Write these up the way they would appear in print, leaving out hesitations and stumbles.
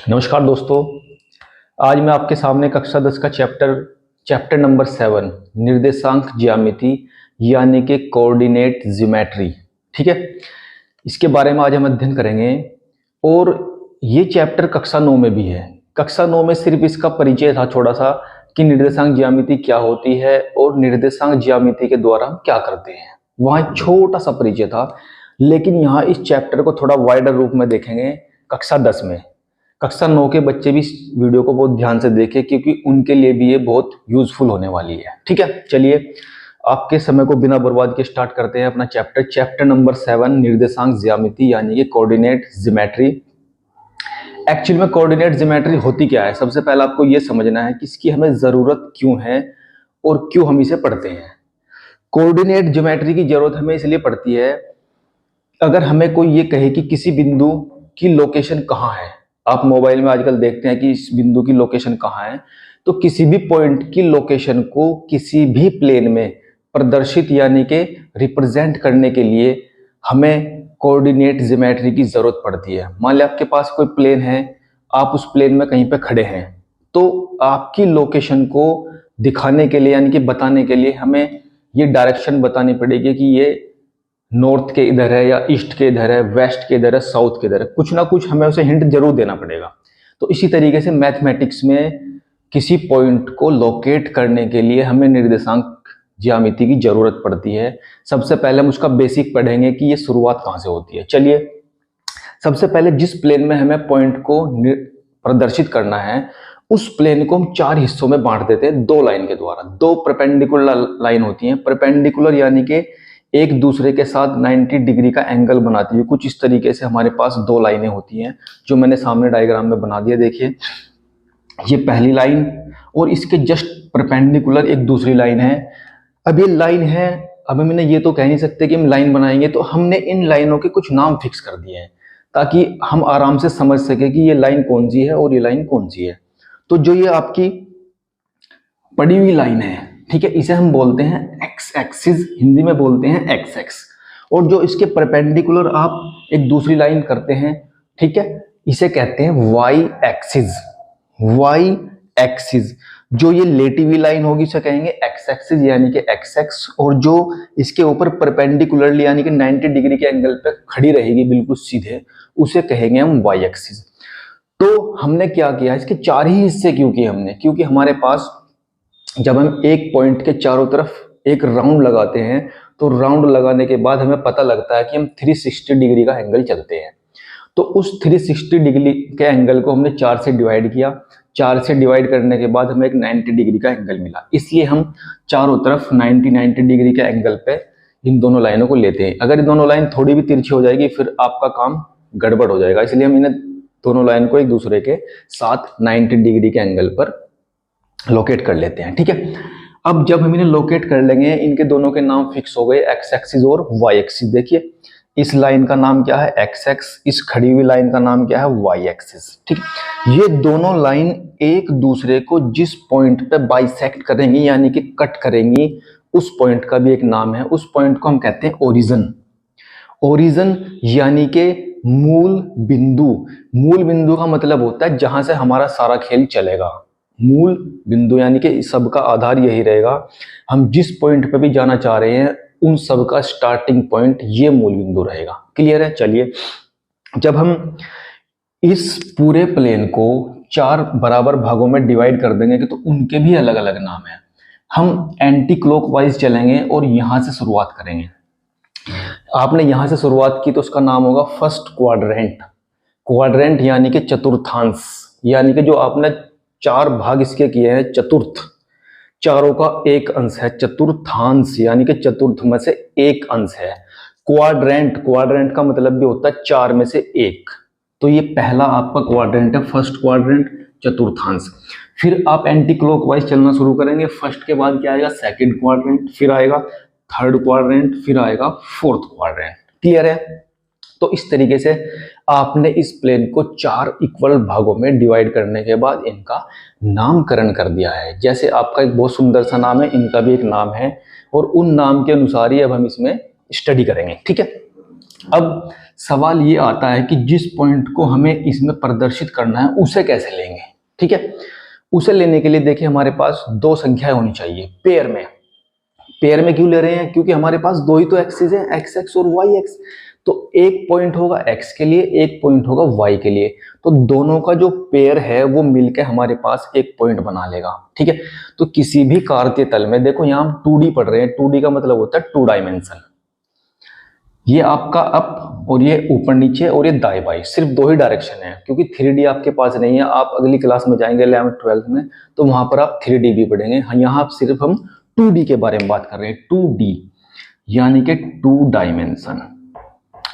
नमस्कार दोस्तों, आज मैं आपके सामने कक्षा 10 का चैप्टर नंबर 7 निर्देशांक ज्यामिति यानी कि कोऑर्डिनेट ज्योमेट्री, ठीक है, इसके बारे में आज हम अध्ययन करेंगे। और ये चैप्टर कक्षा 9 में भी है। कक्षा 9 में सिर्फ इसका परिचय था छोटा सा कि निर्देशांक ज्यामिति क्या होती है और निर्देशांक ज्यामिति के द्वारा हम क्या करते हैं, वहाँ छोटा सा परिचय था। लेकिन यहाँ इस चैप्टर को थोड़ा वाइडर रूप में देखेंगे कक्षा 10 में। कक्षा 9 के बच्चे भी इस वीडियो को बहुत ध्यान से देखें क्योंकि उनके लिए भी ये बहुत यूजफुल होने वाली है, ठीक है। चलिए आपके समय को बिना बर्बाद के स्टार्ट करते हैं अपना चैप्टर नंबर 7 निर्देशांक ज्यामिति यानी कि कोऑर्डिनेट ज्योमेट्री। एक्चुअली में कोऑर्डिनेट ज्योमेट्री होती क्या है, सबसे पहले आपको ये समझना है कि इसकी हमें जरूरत क्यों है और क्यों हम इसे पढ़ते हैं। कोऑर्डिनेट ज्योमेट्री की जरूरत हमें इसलिए पड़ती है, अगर हमें कोई ये कहे कि किसी बिंदु की लोकेशन कहाँ है, आप मोबाइल में आजकल देखते हैं कि इस बिंदु की लोकेशन कहाँ है, तो किसी भी पॉइंट की लोकेशन को किसी भी प्लेन में प्रदर्शित यानी कि रिप्रेजेंट करने के लिए हमें कोऑर्डिनेट ज्योमेट्री की जरूरत पड़ती है। मान लिया आपके पास कोई प्लेन है, आप उस प्लेन में कहीं पे खड़े हैं, तो आपकी लोकेशन को दिखाने के लिए यानी कि बताने के लिए हमें ये डायरेक्शन बतानी पड़ेगी कि ये नॉर्थ के इधर है या ईस्ट के इधर है, वेस्ट के इधर है, साउथ के इधर है, कुछ ना कुछ हमें उसे हिंट जरूर देना पड़ेगा। तो इसी तरीके से मैथमेटिक्स में किसी पॉइंट को लोकेट करने के लिए हमें निर्देशांक ज्यामिति की जरूरत पड़ती है। सबसे पहले हम उसका बेसिक पढ़ेंगे कि ये शुरुआत कहाँ से होती है। चलिए सबसे पहले जिस प्लेन में हमें पॉइंट को प्रदर्शित करना है उस प्लेन को हम 4 हिस्सों में बांट देते हैं, 2 लाइन के द्वारा। 2 परपेंडिकुलर लाइन होती हैं। परपेंडिकुलर यानी कि एक दूसरे के साथ 90 डिग्री का एंगल बनाती है। कुछ इस तरीके से हमारे पास 2 लाइनें होती हैं जो मैंने सामने डायग्राम में बना दिया। देखिए ये पहली लाइन और इसके जस्ट परपेंडिकुलर एक दूसरी लाइन है। अब ये लाइन है, अब हमने ये तो कह नहीं सकते कि हम लाइन बनाएंगे, तो हमने इन लाइनों के कुछ नाम फिक्स कर दिए हैं ताकि हम आराम से समझ सके कि ये लाइन कौन सी है और ये लाइन कौन सी है। तो जो ये आपकी पड़ी हुई लाइन है, ठीक है, इसे हम बोलते हैं एक्स एक्सिस, हिंदी में बोलते हैं एक्स एक्स। और जो इसके परपेंडिकुलर आप एक दूसरी लाइन करते हैं, ठीक है, इसे कहते हैं वाई एक्सिस। वाई एक्सिस जो ये लेटी हुई लाइन होगी इसे कहेंगे एक्स एक्सिस यानी कि एक्स एक्स, और जो इसके ऊपर परपेंडिकुलरली यानी कि 90 डिग्री के एंगल पे खड़ी रहेगी बिल्कुल सीधे, उसे कहेंगे हम वाई एक्सिस। तो हमने क्या किया, इसके 4 ही हिस्से क्यों किए हमने, क्योंकि हमारे पास जब हम एक पॉइंट के चारों तरफ एक राउंड लगाते हैं तो राउंड लगाने के बाद हमें पता लगता है कि हम 360 डिग्री का एंगल चलते हैं। तो उस 360 डिग्री के एंगल को हमने 4 से डिवाइड किया। 4 से डिवाइड करने के बाद हमें एक 90 डिग्री का एंगल मिला, इसलिए हम चारों तरफ 90 डिग्री के एंगल पे इन दोनों लाइनों को लेते हैं। अगर ये दोनों लाइन थोड़ी भी तिरछी हो जाएगी फिर आपका काम गड़बड़ हो जाएगा, इसलिए हम इन्हें दोनों लाइन को एक दूसरे के साथ 90 डिग्री के एंगल पर लोकेट कर लेते हैं, ठीक है। अब जब हम इन्हें लोकेट कर लेंगे, इनके दोनों के नाम फिक्स हो गए, एक्स एक्सिस और वाई एक्सिस। देखिए इस लाइन का नाम क्या है, एक्स एक्स, इस खड़ी हुई लाइन का नाम क्या है, वाई एक्सिस, ठीक। ये दोनों लाइन एक दूसरे को जिस पॉइंट पे बाइसेक्ट करेंगी यानी कि कट करेंगी, उस पॉइंट का भी एक नाम है। उस पॉइंट को हम कहते हैं ओरिजिन। ओरिजिन यानी कि मूल बिंदु। मूल बिंदु का मतलब होता है जहां से हमारा सारा खेल चलेगा। मूल बिंदु यानी कि सबका आधार यही रहेगा, हम जिस पॉइंट पे भी जाना चाह रहे हैं उन सब का स्टार्टिंग पॉइंट ये मूल बिंदु रहेगा। क्लियर है। चलिए जब हम इस पूरे प्लेन को 4 बराबर भागों में डिवाइड कर देंगे तो उनके भी अलग अलग नाम है। हम एंटी क्लॉकवाइज चलेंगे और यहां से शुरुआत करेंगे। आपने यहां से शुरुआत की तो उसका नाम होगा फर्स्ट क्वाड्रेंट। क्वाड्रेंट यानी कि चतुर्थांश, यानी कि जो आपने 4 भाग इसके किए हैं, चतुर्थ, चारों का एक अंश है चतुर्थांश, यानी कि चतुर्थ में से एक अंश है। क्वाड्रेंट, क्वाड्रेंट का मतलब भी होता है 4 में से 1। तो ये पहला आपका क्वाड्रेंट है, फर्स्ट क्वाड्रेंट, चतुर्थांश। फिर आप एंटी क्लॉकवाइज चलना शुरू करेंगे। फर्स्ट के बाद क्या आएगा, सेकंड क्वाड्रेंट, फिर आएगा थर्ड क्वाड्रेंट, फिर आएगा फोर्थ क्वाड्रेंट। क्लियर है। तो इस तरीके से आपने इस प्लेन को 4 इक्वल भागों में डिवाइड करने के बाद इनका नामकरण कर दिया है। जैसे आपका एक बहुत सुंदर सा नाम है, इनका भी एक नाम है और उन नाम के अनुसार ही अब हम इसमें स्टडी करेंगे, ठीक है। अब सवाल ये आता है कि जिस पॉइंट को हमें इसमें प्रदर्शित करना है उसे कैसे लेंगे। ठीक है, उसे लेने के लिए देखिए हमारे पास दो संख्याएं होनी चाहिए पेयर में। पेयर में क्यों ले रहे हैं, क्योंकि हमारे पास दो ही तो एक्सिस है, एक्स एक्स और वाई एक्स। तो एक पॉइंट होगा एक्स के लिए, एक पॉइंट होगा वाई के लिए। तो दोनों का जो पेयर है वो मिलकर हमारे पास एक पॉइंट बना लेगा। ठीक है, तो किसी भी कार्तीय तल में देखो यहाँ हम 2D पढ़ रहे हैं, 2D का मतलब होता है 2 डायमेंशन। ये आपका अप और ये ऊपर नीचे और ये दाएं बाएं, सिर्फ दो ही डायरेक्शन है, क्योंकि 3D आपके पास नहीं है। आप अगली क्लास में जाएंगे 11th 12th में, तो वहां पर आप 3D भी पढ़ेंगे। यहाँ सिर्फ हम 2D के बारे में बात कर रहे हैं, 2D यानी कि 2 डायमेंशन।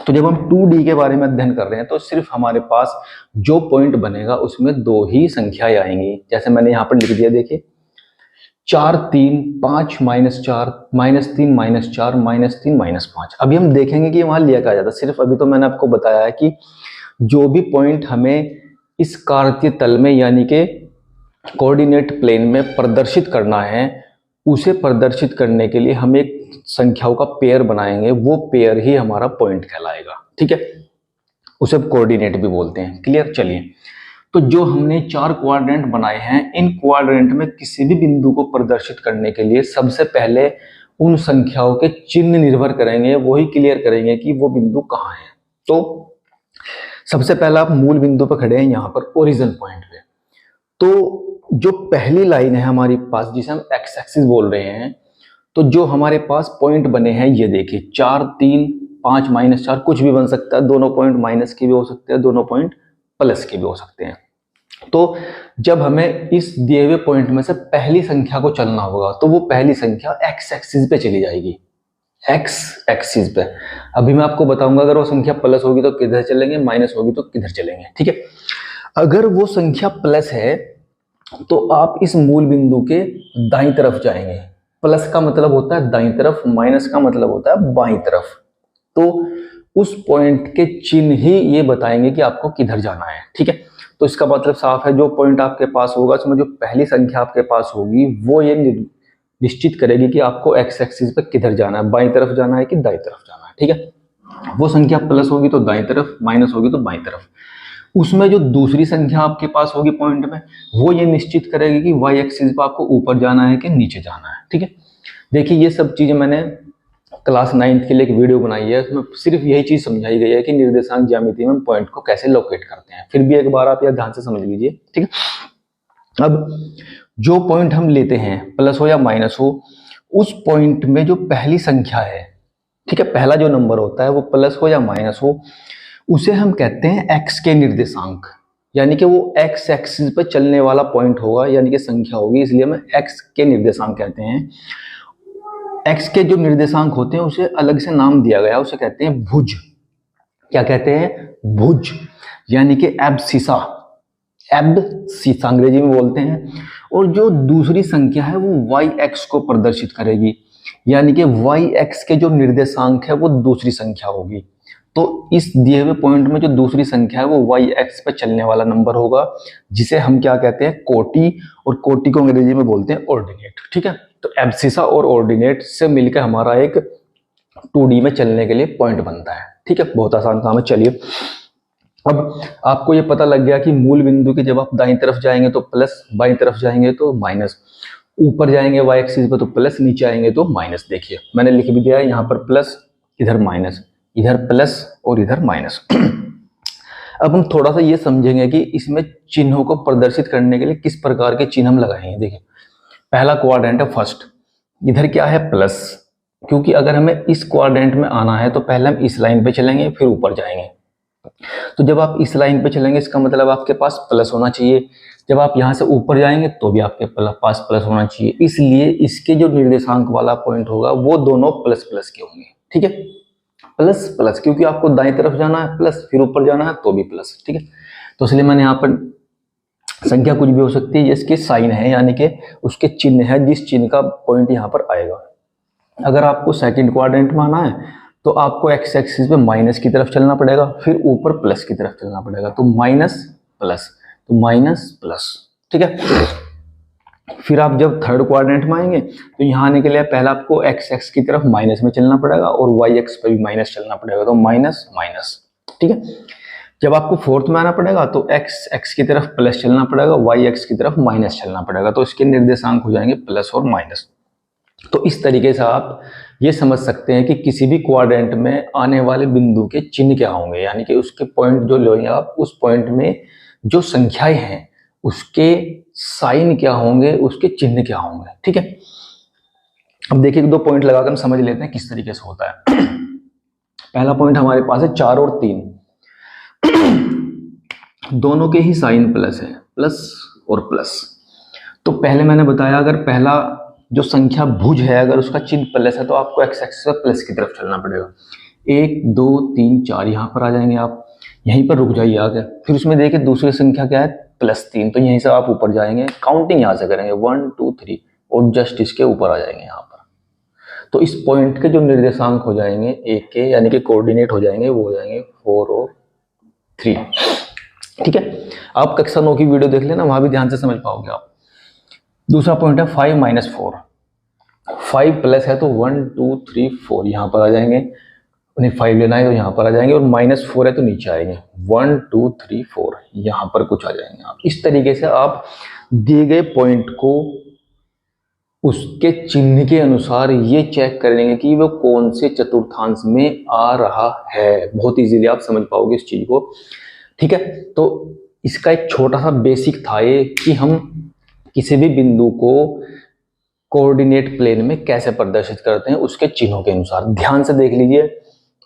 तो जब हम 2D के बारे में अध्ययन कर रहे हैं तो सिर्फ हमारे पास जो पॉइंट बनेगा उसमें दो ही संख्याएं आएंगी। जैसे मैंने यहाँ पर लिख दिया, देखिए 4 3 5 -4 -3 -4 -3 -5। अभी हम देखेंगे कि वहां लिया क्या जाता है। सिर्फ अभी तो मैंने आपको बताया है कि जो भी पॉइंट हमें इस कार्तीय तल में यानी कि कोऑर्डिनेट प्लेन में प्रदर्शित करना है, उसे प्रदर्शित करने के लिए हम एक संख्याओं का पेयर बनाएंगे, वो पेयर ही हमारा पॉइंट कहलाएगा। ठीक है, उसे कोऑर्डिनेट भी बोलते हैं। क्लियर? चलिए, तो जो हमने 4 क्वाड्रेंट बनाए हैं, इन क्वाड्रेंट में किसी भी बिंदु को प्रदर्शित करने के लिए सबसे पहले उन संख्याओं के चिन्ह निर्भर करेंगे, वही क्लियर करेंगे कि वो बिंदु कहाँ है। तो सबसे पहला आप मूल बिंदु पर खड़े हैं, यहाँ पर ओरिजिन पॉइंट पे। तो जो पहली लाइन है हमारे पास, जिसे हम एक्स एक्सिस बोल रहे हैं, तो जो हमारे पास पॉइंट बने हैं ये देखिए 4 3 5 -4, कुछ भी बन सकता है। दोनों पॉइंट माइनस के भी हो सकते हैं, दोनों पॉइंट प्लस के भी हो सकते हैं। तो जब हमें इस दिए हुए पॉइंट में से पहली संख्या को चलना होगा तो वो पहली संख्या एक्स एक्सिस पे चली जाएगी, एक्स एक्सिस पे। अभी मैं आपको बताऊंगा अगर वो संख्या प्लस होगी तो किधर चलेंगे, माइनस होगी तो किधर चलेंगे। ठीक है, अगर वो संख्या प्लस है तो आप इस मूल बिंदु के दाईं तरफ जाएंगे। प्लस का मतलब होता है दाईं तरफ, माइनस का मतलब होता है बाईं तरफ। तो उस पॉइंट के चिन्ह ही ये बताएंगे कि आपको किधर जाना है। ठीक है, तो इसका मतलब साफ है, जो पॉइंट आपके पास होगा उसमें जो पहली संख्या आपके पास होगी वो ये निश्चित करेगी कि आपको एक्स एक्सिस पे किधर जाना है, बाईं तरफ जाना है कि दाईं तरफ जाना है। ठीक है, वो संख्या प्लस होगी तो दाईं तरफ, माइनस होगी तो बाईं तरफ। उसमें जो दूसरी संख्या आपके पास होगी पॉइंट में, वो ये निश्चित करेगी कि वाई एक्सिस पे आपको ऊपर जाना है कि नीचे जाना है। ठीक है, देखिए ये सब चीजें मैंने क्लास 9th के लिए एक वीडियो बनाई है, उसमें सिर्फ यही चीज समझाई गई है कि निर्देशांक ज्यामिति में पॉइंट को कैसे लोकेट करते हैं। फिर भी एक बार आप यह ध्यान से समझ लीजिए। ठीक है, अब जो पॉइंट हम लेते हैं, प्लस हो या माइनस हो, उस पॉइंट में जो पहली संख्या है, ठीक है, पहला जो नंबर होता है वो प्लस हो या माइनस हो, उसे हम कहते हैं एक्स के निर्देशांक। यानी कि वो एक्स एक्सिस पर चलने वाला पॉइंट होगा, यानी कि संख्या होगी, इसलिए हम एक्स के निर्देशांक कहते हैं। एक्स के जो निर्देशांक होते हैं उसे अलग से नाम दिया गया, उसे कहते हैं भुज। क्या कहते हैं? भुज, यानी कि एब्सिसा, एब्सिसा अंग्रेजी में बोलते हैं। और जो दूसरी संख्या है वो वाई एक्स को प्रदर्शित करेगी, यानी कि वाई एक्स के जो निर्देशांक है वो दूसरी संख्या होगी। तो इस दिए हुए पॉइंट में जो दूसरी संख्या है वो वाई एक्स पे चलने वाला नंबर होगा, जिसे हम क्या कहते हैं? कोटि, और कोटि को अंग्रेजी में बोलते हैं ऑर्डिनेट। ठीक है, तो एब्सिसा और ऑर्डिनेट से मिलकर हमारा एक 2D में चलने के लिए पॉइंट बनता है। ठीक है, बहुत आसान काम है। चलिए, अब आपको ये पता लग गया कि मूल बिंदु के जब आप दाईं तरफ जाएंगे तो प्लस, बाईं तरफ जाएंगे तो माइनस, ऊपर जाएंगे वाई एक्सिस पे तो प्लस, नीचे आएंगे तो माइनस। देखिए मैंने लिख भी दिया है यहाँ पर प्लस, इधर माइनस, इधर प्लस और इधर माइनस। अब हम थोड़ा सा ये समझेंगे कि इसमें चिन्हों को प्रदर्शित करने के लिए किस प्रकार के चिन्ह हम लगाएंगे। देखिए पहला क्वाड्रेंट है फर्स्ट, इधर क्या है? प्लस, क्योंकि अगर हमें इस क्वाड्रेंट में आना है तो पहले हम इस लाइन पे चलेंगे फिर ऊपर जाएंगे। तो जब आप इस लाइन पे चलेंगे इसका मतलब आपके पास प्लस होना चाहिए। जब आप यहाँ से ऊपर जाएंगे तो भी आपके पास प्लस होना चाहिए, इसलिए इसके जो निर्देशांक वाला पॉइंट होगा वो दोनों प्लस प्लस के होंगे। ठीक है, प्लस प्लस, क्योंकि आपको दाईं तरफ जाना है प्लस, फिर ऊपर जाना है तो भी प्लस। ठीक है, तो इसलिए मैंने यहाँ पर संख्या कुछ भी हो सकती है, इसके साइन है यानी कि उसके चिन्ह है, जिस चिन्ह का पॉइंट यहाँ पर आएगा। अगर आपको सेकंड क्वाड्रेंट में आना है तो आपको एक्स एक्सिस पे माइनस की तरफ चलना पड़ेगा, फिर ऊपर प्लस की तरफ चलना पड़ेगा। तो माइनस प्लस, तो माइनस प्लस। ठीक है, फिर आप जब थर्ड क्वाड्रेंट में आएंगे तो यहाँ आने के लिए पहले आपको एक्स एक्स की तरफ माइनस में चलना पड़ेगा और वाई एक्स पे भी माइनस चलना पड़ेगा, तो माइनस माइनस। ठीक है, जब आपको फोर्थ में आना पड़ेगा तो एक्स एक्स की तरफ प्लस चलना पड़ेगा, वाई एक्स की तरफ माइनस चलना पड़ेगा, तो इसके निर्देशांक हो जाएंगे प्लस और माइनस। तो इस तरीके से आप ये समझ सकते हैं कि किसी भी क्वाड्रेंट में आने वाले बिंदु के चिन्ह क्या होंगे, यानी कि उसके पॉइंट जो लोगे आप, उस पॉइंट में जो संख्याएं हैं उसके साइन क्या होंगे, उसके चिन्ह क्या होंगे। ठीक है, अब देखिए 2 पॉइंट लगाकर हम समझ लेते हैं किस तरीके से होता है। पहला पॉइंट हमारे पास है 4 और 3, दोनों के ही साइन प्लस है, प्लस और प्लस। तो पहले मैंने बताया अगर पहला जो संख्या भुज है अगर उसका चिन्ह प्लस है तो आपको एक्स एक्सिस पर प्लस की तरफ चलना पड़ेगा। 1 2 3 4 यहाँ पर आ जाएंगे, आप यहीं पर रुक जाइए आगे। फिर उसमें देखिए दूसरी संख्या क्या है, +3, तो यहीं से आप ऊपर जाएंगे, काउंटिंग यहाँ से करेंगे 1 2 3 और जस्ट इसके ऊपर आ जाएंगे यहाँ पर। तो इस पॉइंट के जो निर्देशांक हो जाएंगे एक के, यानी कि कोऑर्डिनेट हो जाएंगे, वो हो जाएंगे 4 और 3। ठीक है, आप कक्षा 9 की वीडियो देख लेना, वहां भी ध्यान से समझ पाओगे आप। दूसरा पॉइंट है 5 - 4, 5 प्लस है तो 1 2 3 4 यहाँ पर आ जाएंगे, उन्हें 5 लेना है तो यहाँ पर आ जाएंगे, और -4 है तो नीचे आएंगे 1 2 3 4 यहाँ पर कुछ आ जाएंगे। आप इस तरीके से आप दिए गए पॉइंट को उसके चिन्ह के अनुसार ये चेक करेंगे कि वो कौन से चतुर्थांश में आ रहा है। बहुत इजीली आप समझ पाओगे इस चीज को। ठीक है, तो इसका एक छोटा सा बेसिक था ये कि हम किसी भी बिंदु को कोऑर्डिनेट प्लेन में कैसे प्रदर्शित करते हैं उसके चिन्हों के अनुसार। ध्यान से देख लीजिए,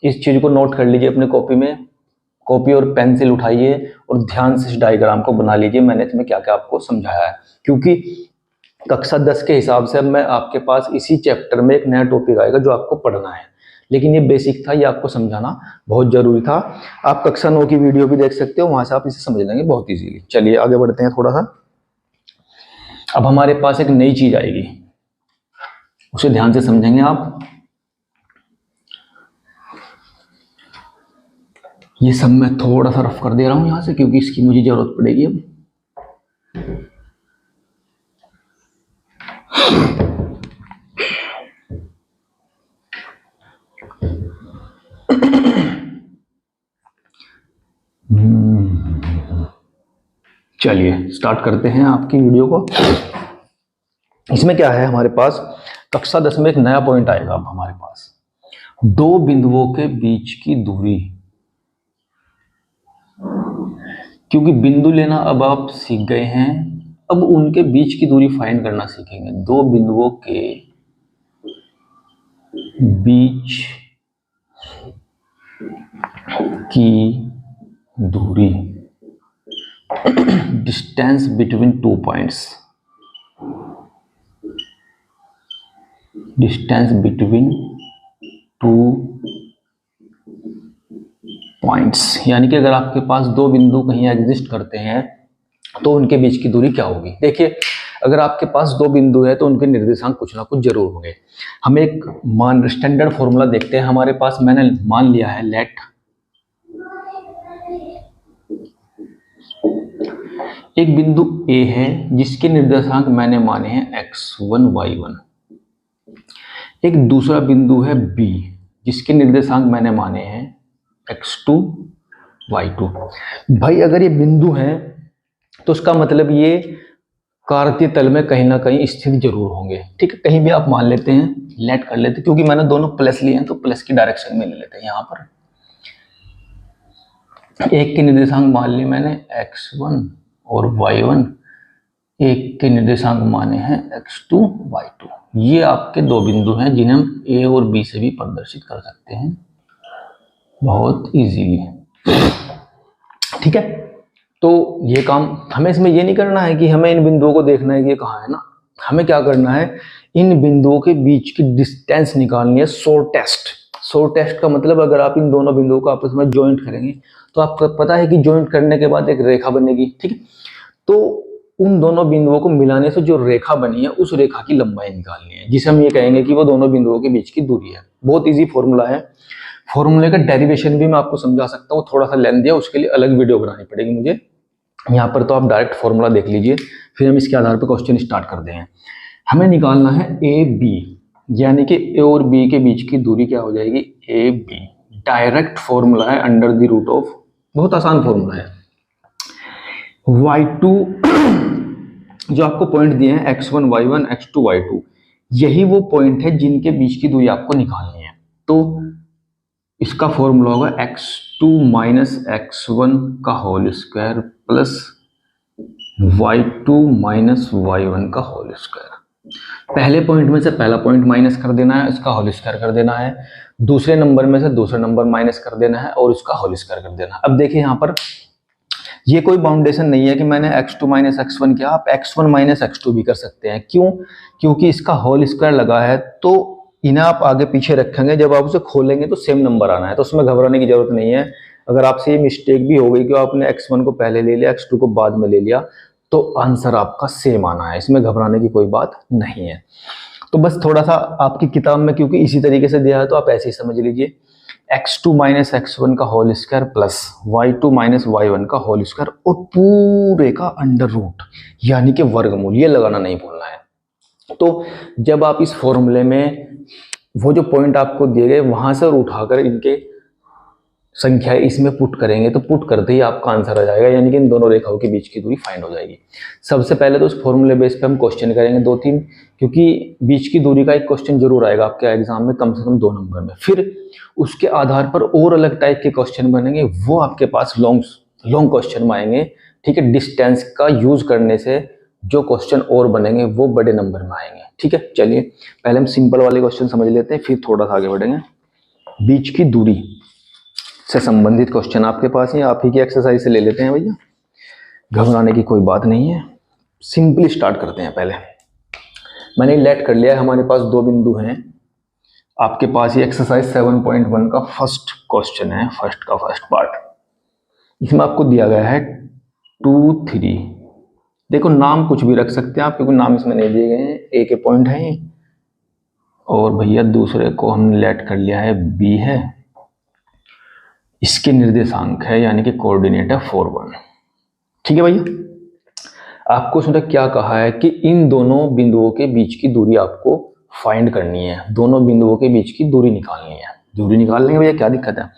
इस चीज को नोट कर लीजिए अपने कॉपी में, कॉपी और पेंसिल उठाइए और ध्यान से इस डायग्राम को बना लीजिए। मैंने इसमें क्या क्या आपको समझाया है, क्योंकि कक्षा 10 के हिसाब से अब मैं आपके पास इसी चैप्टर में एक नया टॉपिक आएगा जो आपको पढ़ना है, लेकिन ये बेसिक था, ये आपको समझाना बहुत जरूरी था। आप कक्षा 9 की वीडियो भी देख सकते हो, वहां से आप इसे समझ लेंगे बहुत इजीली। चलिए आगे बढ़ते हैं थोड़ा सा। अब हमारे पास एक नई चीज आएगी, उसे ध्यान से समझेंगे आप। ये सब मैं थोड़ा सा रफ कर दे रहा हूं यहां से, क्योंकि इसकी मुझे जरूरत पड़ेगी अब। चलिए स्टार्ट करते हैं आपकी वीडियो को। इसमें क्या है, हमारे पास कक्षा 10 में एक नया पॉइंट आएगा। अब हमारे पास 2 बिंदुओं के बीच की दूरी, क्योंकि बिंदु लेना अब आप सीख गए हैं, अब उनके बीच की दूरी फाइंड करना सीखेंगे। 2 बिंदुओं के बीच की दूरी, distance between 2 points, distance between 2 points, यानी कि अगर आपके पास 2 बिंदु कहीं एग्जिस्ट करते हैं तो उनके बीच की दूरी क्या होगी। देखिए अगर आपके पास 2 बिंदु है तो उनके निर्देशांक कुछ ना कुछ जरूर होंगे। हम एक मान स्टैंडर्ड फॉर्मूला देखते हैं हमारे पास। मैंने मान लिया है लेट एक बिंदु A है जिसके निर्देशांक मैंने माने हैं x1 y1। एक दूसरा बिंदु है B जिसके निर्देशांक मैंने माने हैं x2 y2। भाई अगर ये बिंदु है तो उसका मतलब ये कार्तीय तल में कहीं ना कहीं स्थित जरूर होंगे। ठीक है, कहीं भी आप मान लेते हैं, लेट कर लेते हैं, क्योंकि मैंने दोनों प्लस लिए हैं तो प्लस की डायरेक्शन में ले लेते हैं। यहाँ पर एक के निर्देशांक मान लिए मैंने x1 और y1, एक के निर्देशांक माने हैं x2 y2। ये आपके 2 बिंदु हैं जिन्हें हम A और B से भी प्रदर्शित कर सकते हैं बहुत इजीली। ठीक है, तो ये काम हमें इसमें ये नहीं करना है कि हमें इन बिंदुओं को देखना है कि ये कहाँ है ना, हमें क्या करना है, इन बिंदुओं के बीच की डिस्टेंस निकालनी है। शॉर्टेस्ट, शॉर्टेस्ट का मतलब अगर आप इन दोनों बिंदुओं को आपस में ज्वाइंट करेंगे तो आपको पता है कि ज्वाइंट करने के बाद एक रेखा बनेगी। ठीक है, तो उन दोनों बिंदुओं को मिलाने से जो रेखा बनी है उस रेखा की लंबाई निकालनी है, जिसे हम ये कहेंगे कि वो दोनों बिंदुओं के बीच की दूरी है। बहुत इजी फॉर्मूला है। फॉर्मूले का डेरिवेशन भी मैं आपको समझा सकता हूँ, थोड़ा सा लेंथ है, उसके लिए अलग वीडियो बनानी पड़ेगी मुझे। यहाँ पर तो आप डायरेक्ट फॉर्मूला देख लीजिए, फिर हम इसके आधार पर क्वेश्चन स्टार्ट करते हैं। हमें निकालना है ए बी, यानी कि ए और बी के बीच की दूरी क्या हो जाएगी, ए बी। डायरेक्ट फॉर्मूला है अंडर द रूट ऑफ, बहुत आसान फॉर्मूला है। y2 जो आपको पॉइंट दिए हैं x1 y1 x2 y2, यही वो पॉइंट है जिनके बीच की दूरी आपको निकालनी है। तो इसका फॉर्मूला होगा x2 माइनस x1 का whole square plus y2 minus y1 का होल स्क्वायर। पहले पॉइंट में से पहला पॉइंट माइनस कर देना है, उसका होल स्क्वायर कर देना है। दूसरे नंबर में से दूसरा नंबर माइनस कर देना है और उसका होल स्क्वायर कर देना है। अब देखिए यहाँ पर ये कोई बाउंडेशन नहीं है कि मैंने x2 माइनस x1 किया, आप x1 माइनस x2 भी कर सकते हैं। क्यों? क्योंकि इसका होल स्क्वायर लगा है, तो इन्हें आप आगे पीछे रखेंगे, जब आप उसे खोलेंगे तो सेम नंबर आना है, तो उसमें घबराने की जरूरत नहीं है। अगर आपसे ये मिस्टेक भी हो गई कि आपने x1 को पहले ले लिया, x2 को बाद में ले लिया, तो आंसर आपका सेम आना है, इसमें घबराने की कोई बात नहीं है। तो बस थोड़ा सा आपकी किताब में क्योंकि इसी तरीके से दिया है तो आप ऐसे ही समझ लीजिए, x2 माइनस x1 का whole square plus y2 minus y1 का होल स्क्वायर और पूरे का अंडर रूट, यानी कि वर्गमूल, ये लगाना नहीं भूलना है। तो जब आप इस फॉर्मूले में वो जो पॉइंट आपको दिए गए वहां से उठाकर इनके संख्या इसमें पुट करेंगे, तो पुट करते ही आपका आंसर आ जाएगा, यानी कि इन दोनों रेखाओं के बीच की दूरी फाइंड हो जाएगी। सबसे पहले तो उस फॉर्मूले बेस पे हम क्वेश्चन करेंगे 2-3, क्योंकि बीच की दूरी का एक क्वेश्चन जरूर आएगा आपके एग्जाम में, कम से कम 2 नंबर में। फिर उसके आधार पर और अलग टाइप के क्वेश्चन बनेंगे, वो आपके पास लॉन्ग क्वेश्चन में आएंगे। ठीक है, डिस्टेंस का यूज करने से जो क्वेश्चन और बनेंगे वो बड़े नंबर में आएंगे। ठीक है, चलिए पहले हम सिंपल वाले क्वेश्चन समझ लेते हैं, फिर थोड़ा सा आगे बढ़ेंगे। बीच की दूरी से संबंधित क्वेश्चन आपके पास ही, आप ही की एक्सरसाइज से ले लेते हैं भैया, घबराने की कोई बात नहीं है। सिंपली स्टार्ट करते हैं। पहले मैंने लेट कर लिया है, हमारे पास 2 बिंदु हैं। आपके पास ये एक्सरसाइज 7.1 का फर्स्ट क्वेश्चन है, फर्स्ट का फर्स्ट पार्ट। इसमें आपको दिया गया है 2, 3। देखो नाम कुछ भी रख सकते हैं आप, क्योंकि नाम इसमें नहीं दिए गए हैं, ए के पॉइंट हैं। और भैया दूसरे को हमने लेट कर लिया है, बी है, इसके निर्देशांक है यानी कि कोऑर्डिनेट है 4, 1। ठीक है भैया, आपको उसने क्या कहा है कि इन दोनों बिंदुओं के बीच की दूरी आपको फाइंड करनी है, दोनों बिंदुओं के बीच की दूरी निकालनी है। दूरी निकाल लेंगे भैया, क्या दिक्कत है।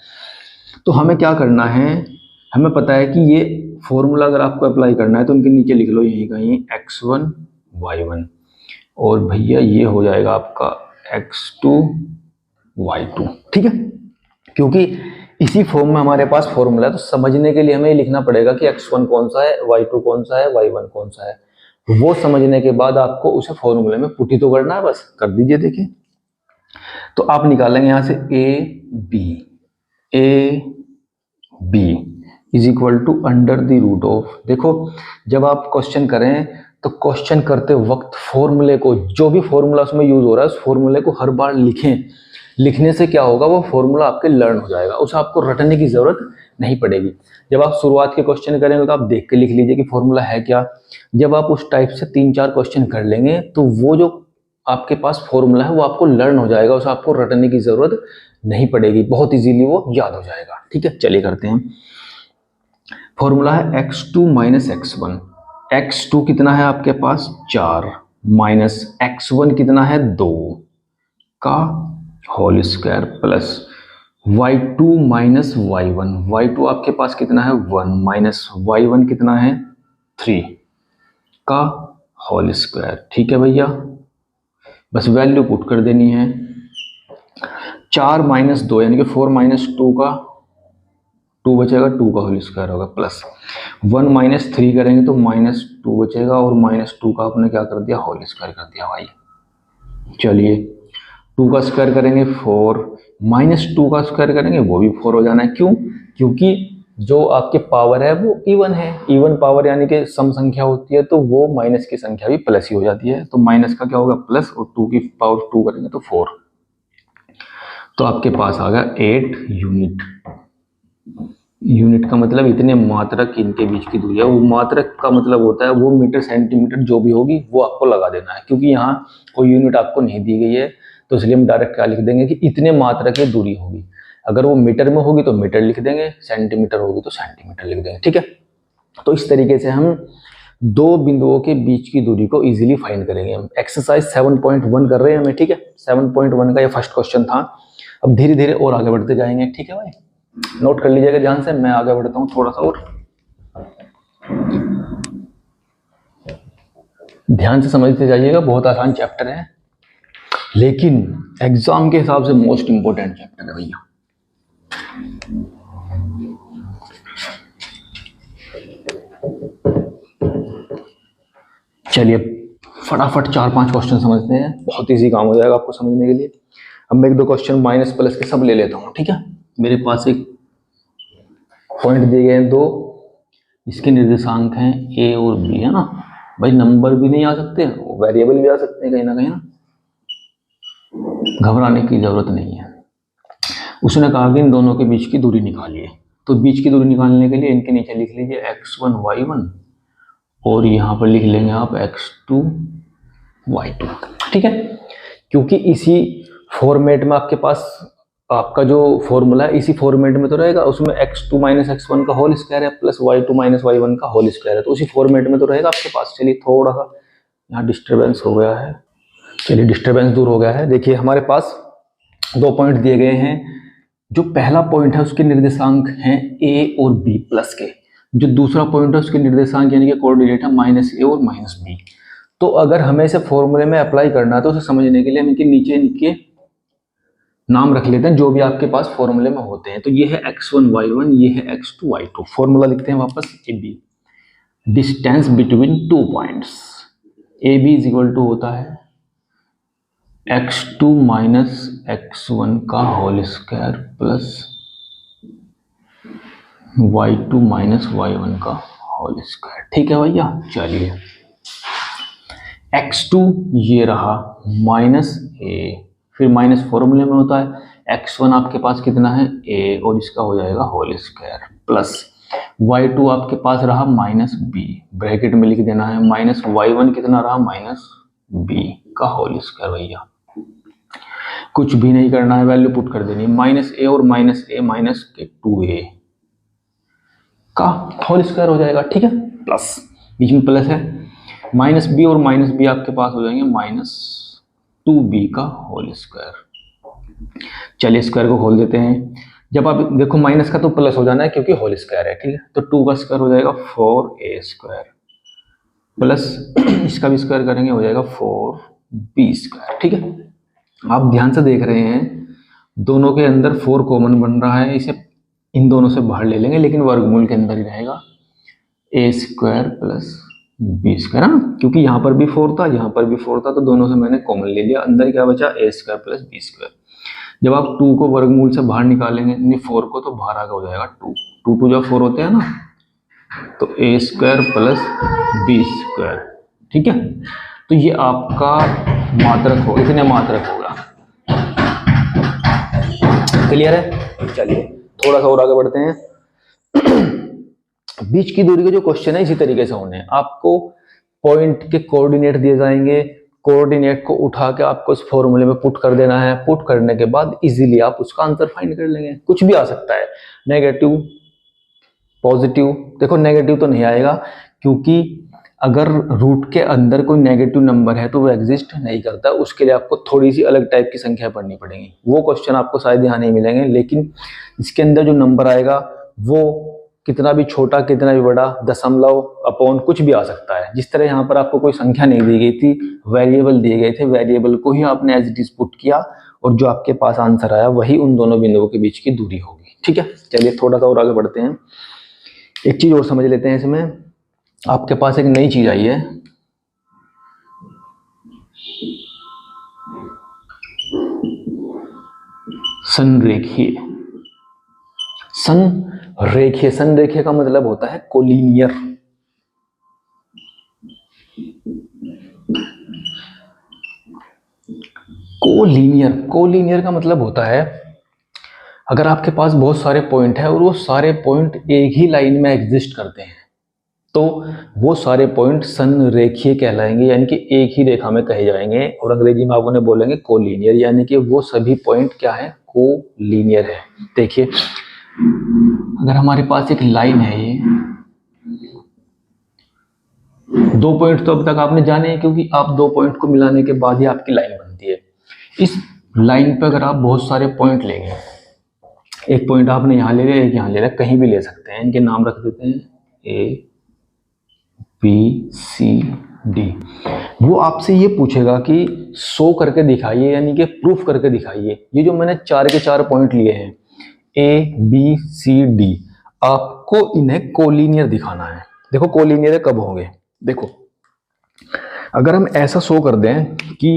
तो हमें क्या करना है, हमें पता है कि ये फॉर्मूला अगर आपको अप्लाई करना है तो उनके नीचे लिख लो यहीं कहीं x1 y1, और भैया ये हो जाएगा आपका x2 y2। ठीक है, क्योंकि इसी फॉर्म में हमारे पास फॉर्मूला है, तो समझने के लिए हमें लिखना पड़ेगा कि x1 कौन सा है, y2 कौन सा है, y1 कौन सा है। वो समझने के बाद आपको उसे फॉर्मूले में पुट ही तो करना है, बस कर दीजिए। देखिए तो आप निकालेंगे यहां से A B is equal to under the root of. देखो जब आप क्वेश्चन करें तो क्वेश्चन करते वक्त फॉर्मूले को, जो भी फॉर्मूला उसमें यूज हो रहा है उस फॉर्मूले को हर बार लिखें। लिखने से क्या होगा, वो फॉर्मूला आपके लर्न हो जाएगा, उसे आपको रटने की जरूरत नहीं पड़ेगी। जब आप शुरुआत के क्वेश्चन करेंगे तो आप देख के लिख लीजिए कि फॉर्मूला है क्या। जब आप उस टाइप से 3-4 क्वेश्चन कर लेंगे तो वो जो आपके पास फॉर्मूला है वो आपको लर्न हो जाएगा, उसे आपको रटने की जरूरत नहीं पड़ेगी, बहुत इजीली वो याद हो जाएगा। ठीक है, चलिए करते हैं। फॉर्मूला है x2 माइनस x1। x2 कितना है आपके पास 4 माइनस x1 कितना है 2 का whole square plus y2 minus y1। y2 आपके पास कितना है 1 माइनस y1 कितना है 3 का होल स्क्वायर। ठीक है भैया, बस वैल्यू पुट कर देनी है। 4 माइनस 2 यानी कि 4 माइनस 2 का 2 बचेगा, 2 का होल स्क्वायर होगा, प्लस 1 माइनस 3 करेंगे तो माइनस 2 बचेगा, और माइनस 2 का आपने क्या कर दिया, होल स्क्वायर कर दिया भाई। चलिए 2 का स्क्वायर करेंगे 4, माइनस 2 का स्क्वायर करेंगे वो भी 4 हो जाना है। क्यों? क्योंकि जो आपके पावर है वो इवन है, इवन पावर यानी कि सम संख्या होती है, तो वो माइनस की संख्या भी प्लस ही हो जाती है। तो माइनस का क्या होगा प्लस, और 2 की पावर 2 करेंगे तो 4। तो आपके पास आ गया 8 यूनिट। यूनिट का मतलब इतने मात्रक इनके बीच की दूरी है। वो मात्रक का मतलब होता है वो मीटर सेंटीमीटर जो भी होगी वो आपको लगा देना है, क्योंकि यहाँ कोई यूनिट आपको नहीं दी गई है, तो इसलिए हम डायरेक्ट क्या लिख देंगे कि इतने मात्रक की दूरी होगी। अगर वो मीटर में होगी तो मीटर लिख देंगे, सेंटीमीटर होगी तो सेंटीमीटर लिख देंगे। ठीक है, तो इस तरीके से हम दो बिंदुओं के बीच की दूरी को इजीली फाइंड करेंगे। हम एक्सरसाइज 7.1 कर रहे हैं हमें, ठीक है। 7.1 का ये फर्स्ट क्वेश्चन था। अब धीरे धीरे और आगे बढ़ते जाएंगे, ठीक है भाई। नोट कर लीजिएगा ध्यान से, मैं आगे बढ़ता हूँ थोड़ा सा और ध्यान से समझते जाइएगा। बहुत आसान चैप्टर है, लेकिन एग्जाम के हिसाब से मोस्ट इंपोर्टेंट चैप्टर है भैया। चलिए फटाफट 4-5 क्वेश्चन समझते हैं, बहुत इजी काम हो जाएगा आपको समझने के लिए। अब मैं 1-2 क्वेश्चन माइनस प्लस के सब ले लेता हूँ, ठीक है। मेरे पास एक पॉइंट दिए गए हैं 2, इसके निर्देशांक हैं ए और बी, है ना भाई। नंबर भी नहीं आ सकते, वेरिएबल भी आ सकते हैं कहीं ना कहीं ना, घबराने की जरूरत नहीं है। उसने कहा कि इन दोनों के बीच की दूरी निकालिए, तो बीच की दूरी निकालने के लिए इनके नीचे लिख लीजिए x1 y1 और यहाँ पर लिख लेंगे आप x2 y2, ठीक है। क्योंकि इसी फॉर्मेट में आपके पास आपका जो फॉर्मूला है इसी फॉर्मेट में तो रहेगा, उसमें x2 माइनस x1 का होल स्क्वायर है प्लस y2 माइनस y1 का होल स्क्वायर है, तो उसी फॉर्मेट में तो रहेगा आपके पास। चलिए थोड़ा सा यहाँ डिस्टर्बेंस हो गया है, चलिए डिस्टर्बेंस दूर हो गया है। देखिए हमारे पास 2 पॉइंट दिए गए हैं। जो पहला पॉइंट है उसके निर्देशांक हैं a और b प्लस के, जो दूसरा पॉइंट है उसके निर्देशांक यानी कि कोऑर्डिनेट है -a और -b। तो अगर हमें इसे फॉर्मूले में अप्लाई करना है तो उसे समझने के लिए हम इनके नीचे इनके नाम रख लेते हैं जो भी आपके पास फॉर्मूले में होते हैं। तो ये है x1 y1, ये है x2 y2। फॉर्मूला लिखते हैं वापस, ab distance between 2 points, ab is equal to होता है x2 माइनस x1 का whole square plus y2 minus y1 का होल स्क्वायर, ठीक है भैया। चलिए x2 ये रहा माइनस a, फिर माइनस फॉर्मूले में होता है x1 आपके पास कितना है a और इसका हो जाएगा होल स्क्वायर प्लस y2 आपके पास रहा माइनस b, ब्रैकेट में लिख देना है, माइनस y1 कितना रहा माइनस b का होल स्क्वायर। भैया कुछ भी नहीं करना है, वैल्यू पुट कर देनी है, माइनस a और माइनस a माइनस के 2a का होल स्क्वायर हो जाएगा, ठीक है। प्लस बीच में प्लस है, माइनस बी और माइनस बी आपके पास हो जाएंगे माइनस 2b का होल स्क्वायर। चलिए स्क्वायर को खोल देते हैं। जब आप देखो माइनस का तो प्लस हो जाना है क्योंकि होल स्क्वायर है, ठीक है। तो 2 का स्क्वायर हो जाएगा 4a स्क्वायर प्लस इसका भी स्क्वायर करेंगे हो जाएगा 4b स्क्वायर, ठीक है। आप ध्यान से देख रहे हैं दोनों के अंदर 4 कॉमन बन रहा है, इसे इन दोनों से बाहर ले लेंगे लेकिन वर्गमूल के अंदर ही रहेगा a square plus b square, है ना। क्योंकि यहाँ पर भी 4 था, यहाँ पर भी 4 था, तो दोनों से मैंने कॉमन ले लिया, अंदर क्या बचा a square plus b square. जब आप 2 को वर्गमूल से बाहर निकालेंगे यानी 4 को, तो बाहर आगे हो जाएगा 2 2 जब 4 होते हैं ना, तो a square plus b square, ठीक है। तो ये आपका मात्रक होगा, इतने मात्रक होगा, क्लियर है। चलिए थोड़ा सा और आगे बढ़ते हैं। बीच की दूरी के जो क्वेश्चन है इसी तरीके से होने हैं। आपको पॉइंट के कोऑर्डिनेट दिए जाएंगे, कोऑर्डिनेट को उठा के आपको इस फॉर्मूले में पुट कर देना है। पुट करने के बाद इजीली आप उसका आंसर फाइंड कर लेंगे। कुछ भी आ सकता है, नेगेटिव, पॉजिटिव। देखो नेगेटिव तो नहीं आएगा क्योंकि अगर रूट के अंदर कोई नेगेटिव नंबर है तो वो एग्जिस्ट नहीं करता, उसके लिए आपको थोड़ी सी अलग टाइप की संख्या पढ़नी पड़ेगी। वो क्वेश्चन आपको शायद यहाँ नहीं मिलेंगे, लेकिन इसके अंदर जो नंबर आएगा वो कितना भी छोटा कितना भी बड़ा, दशमलव, अपॉन, कुछ भी आ सकता है। जिस तरह यहाँ पर आपको कोई संख्या नहीं दी गई थी, वेरिएबल दिए गए थे, वेरिएबल को ही आपने एज इट इज पुट किया और जो आपके पास आंसर आया वही उन दोनों बिंदुओं के बीच की दूरी होगी, ठीक है। चलिए थोड़ा सा और आगे बढ़ते हैं। एक चीज और समझ लेते हैं इसमें। आपके पास एक नई चीज आई है, संरेखीय। संरेखीय, संरेखीय का मतलब होता है कोलिनियर। कोलिनियर, कोलिनियर का मतलब होता है अगर आपके पास बहुत सारे पॉइंट है और वो सारे पॉइंट एक ही लाइन में एग्जिस्ट करते हैं तो वो सारे पॉइंट संरेखीय कहलाएंगे, यानी कि एक ही रेखा में कहे जाएंगे। और अंग्रेजी में आप उन्हें बोलेंगे कोलिनियर, यानी कि वो सभी पॉइंट क्या है, कोलिनियर है। देखिए अगर हमारे पास एक लाइन है, ये दो पॉइंट तो अब तक आपने जाने हैं, क्योंकि आप दो पॉइंट को मिलाने के बाद ही आपकी लाइन बनती है। इस लाइन पे अगर आप बहुत सारे पॉइंट लेंगे, एक पॉइंट आपने यहाँ ले लिया, एक यहाँ ले लिया, कहीं भी ले सकते हैं, इनके नाम रख देते हैं ए बी सी डी। वो आपसे ये पूछेगा कि शो करके दिखाइए, यानी कि प्रूफ करके दिखाइए। ये जो मैंने चार के चार पॉइंट लिए हैं ए बी सी डी, आपको इन्हें कोलिनियर दिखाना है। देखो कोलिनियर कब होंगे, देखो अगर हम ऐसा शो कर दें कि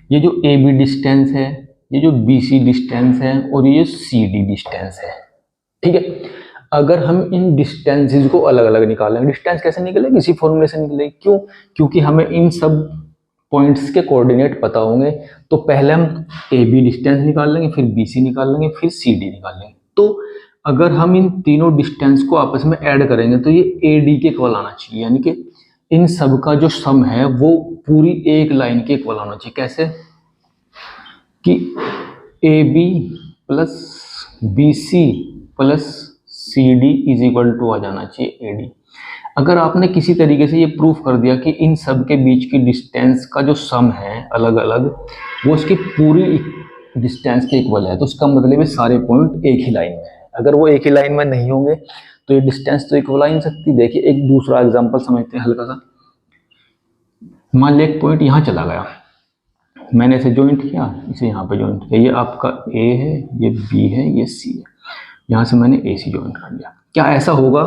ये जो ए बी डिस्टेंस है, ये जो बी सी डिस्टेंस है और ये सी डी डिस्टेंस है, ठीक है। अगर हम इन डिस्टेंसेस को अलग अलग निकालेंगे, डिस्टेंस कैसे निकलेगी, इसी फॉर्मूले से निकलेगी। क्यों? क्योंकि हमें इन सब पॉइंट्स के कोऑर्डिनेट पता होंगे। तो पहले हम ए बी डिस्टेंस निकाल लेंगे, फिर बी सी निकाल लेंगे, फिर सी डी निकाल लेंगे। तो अगर हम इन तीनों डिस्टेंस को आपस में ऐड करेंगे तो ये ए डी के इक्वल आना चाहिए, यानी कि इन सब का जो सम है वो पूरी एक लाइन के इक्वल आना चाहिए। कैसे? कि A B plus B C plus C D is equal to आ जाना चाहिए ए डी। अगर आपने किसी तरीके से ये प्रूफ कर दिया कि इन सब के बीच की डिस्टेंस का जो सम है अलग अलग, वो इसकी पूरी डिस्टेंस के इक्वल है, तो उसका मतलब है सारे पॉइंट एक ही लाइन में है। अगर वो एक ही लाइन में नहीं होंगे तो ये डिस्टेंस तो इक्वल आ नहीं सकती। देखिए एक दूसरा एग्जांपल समझते हैं हल्का सा। मान लिया एक पॉइंट यहाँ चला गया, मैंने इसे ज्वाइंट किया, इसे यहाँ पे ज्वाइंट किया, ये आपका ए है, ये बी है, ये सी है, यहाँ से मैंने ए सी ज्वाइंट कर लिया। क्या ऐसा होगा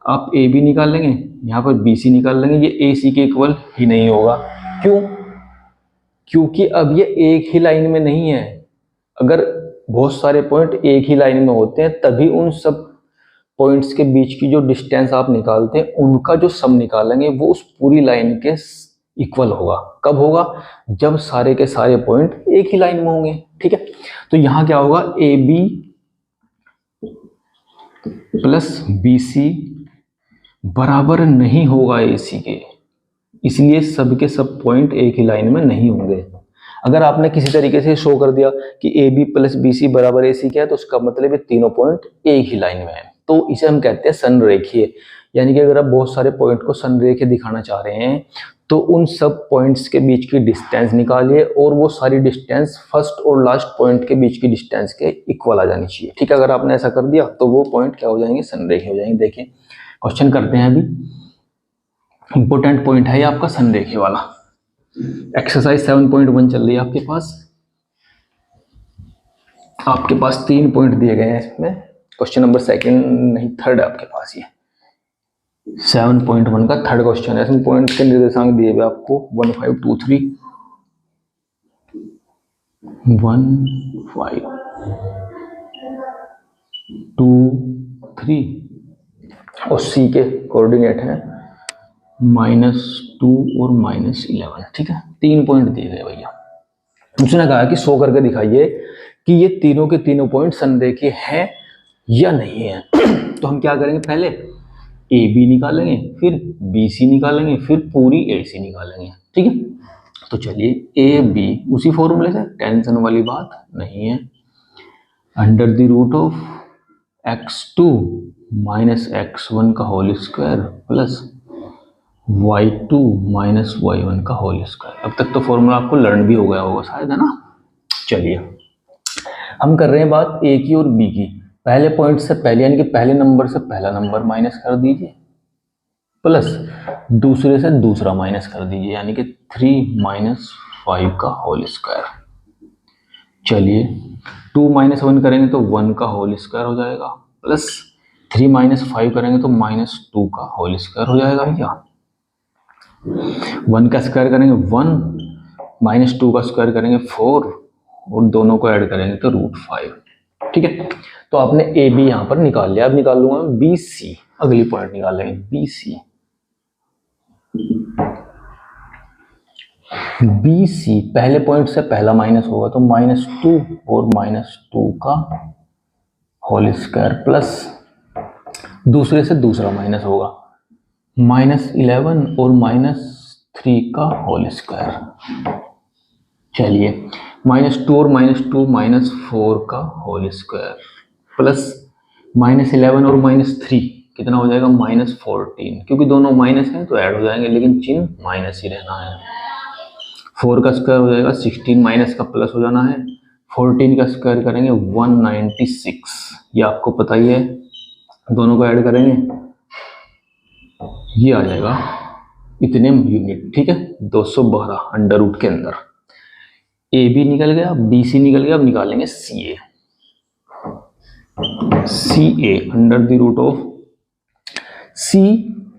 आप ए बी निकाल लेंगे, यहाँ पर बी सी निकाल लेंगे, ये ए सी के इक्वल ही नहीं होगा। क्यों? क्योंकि अब ये एक ही लाइन में नहीं है। अगर बहुत सारे पॉइंट एक ही लाइन में होते हैं तभी उन सब पॉइंट्स के बीच की जो डिस्टेंस आप निकालते हैं उनका जो सम निकालेंगे वो उस पूरी लाइन के इक्वल होगा। कब होगा? जब सारे के सारे पॉइंट एक ही लाइन में होंगे, ठीक है। तो यहाँ क्या होगा, A B plus B C बराबर नहीं होगा ए सी के, इसलिए सब के सब पॉइंट एक ही लाइन में नहीं होंगे। अगर आपने किसी तरीके से शो कर दिया कि A B plus B C बराबर ए सी क्या है, तो उसका मतलब ये तीनों पॉइंट एक ही लाइन में है, तो इसे हम कहते हैं संरेखीय। यानी कि अगर आप बहुत सारे पॉइंट को संरेखीय दिखाना चाह रहे हैं तो उन सब पॉइंट्स के बीच की डिस्टेंस निकालिए और वो सारी डिस्टेंस फर्स्ट और लास्ट पॉइंट के बीच की डिस्टेंस के इक्वल आ जानी चाहिए, ठीक है। अगर आपने ऐसा कर दिया तो वो पॉइंट क्या हो जाएंगे, संरेखीय हो जाएंगे। देखिए क्वेश्चन करते हैं, अभी इंपॉर्टेंट पॉइंट है ये आपका संरेखीय वाला। एक्सरसाइज 7.1 चल रही है आपके पास। आपके पास 3 पॉइंट दिए गए हैं इसमें, क्वेश्चन नंबर सेकंड नहीं थर्ड है आपके पास। ये 7.1 का थर्ड क्वेश्चन है। इसमें पॉइंट के निर्देशांक दिए हुए आपको 1 5 2 3 1 5 2 3 और सी के कोऑर्डिनेट है -2 और -11, ठीक है। 3 पॉइंट दिए गए भैया। उसने कहा कि शो करके दिखाइए कि ये तीनों के तीनों पॉइंट संरेखीय हैं या नहीं है। तो हम क्या करेंगे, पहले ए बी निकालेंगे, फिर बी सी निकालेंगे, फिर पूरी ए सी निकालेंगे, ठीक है। तो चलिए ए बी उसी फॉर्मूले से, टेंशन वाली बात नहीं है। Under the root of x2 minus x1 का whole square plus y2 minus y1 का होल स्क्वायर। अब तक तो फॉर्मूला आपको लर्न भी हो गया होगा शायद, है ना। चलिए हम कर रहे हैं बात ए की और बी की। पहले पॉइंट से पहले यानी कि पहले नंबर से पहला नंबर माइनस कर दीजिए, प्लस दूसरे से दूसरा माइनस कर दीजिए, यानी कि 3 माइनस 5 का होल स्क्वायर। चलिए 2 माइनस 1 करेंगे तो 1 का होल स्क्वायर हो जाएगा, प्लस 3 माइनस 5 करेंगे तो -2 का होल स्क्वायर हो जाएगा भैया। 1 का स्क्वायर करेंगे 1, -2 का स्क्वायर करेंगे 4 और दोनों को ऐड करेंगे तो √5, ठीक है। तो आपने ए बी यहाँ पर निकाल लिया। अब निकाल लूंगा बी सी, अगली पॉइंट निकाल लेंगे बी सी। बी सी पहले पॉइंट से पहला माइनस होगा तो -2 और -2 का होल स्क्वायर, प्लस दूसरे से दूसरा माइनस होगा -11 और -3 का होल स्क्वायर। चलिए -2 और -2 -4 का होल स्क्वायर, प्लस -11 और -3 कितना हो जाएगा -14, क्योंकि दोनों माइनस हैं तो ऐड हो जाएंगे, लेकिन चिन्ह माइनस ही रहना है। 4 का स्क्वायर हो जाएगा 16, माइनस का प्लस हो जाना है। 14 का स्क्वायर करेंगे 196, ये आपको पता ही है, दोनों को ऐड करेंगे ये आ जाएगा इतने यूनिट, ठीक है। 212 अंडर रूट के अंदर ए बी निकल गया, बी सी निकल गया, अब निकालेंगे सी ए। सी A under the root of सी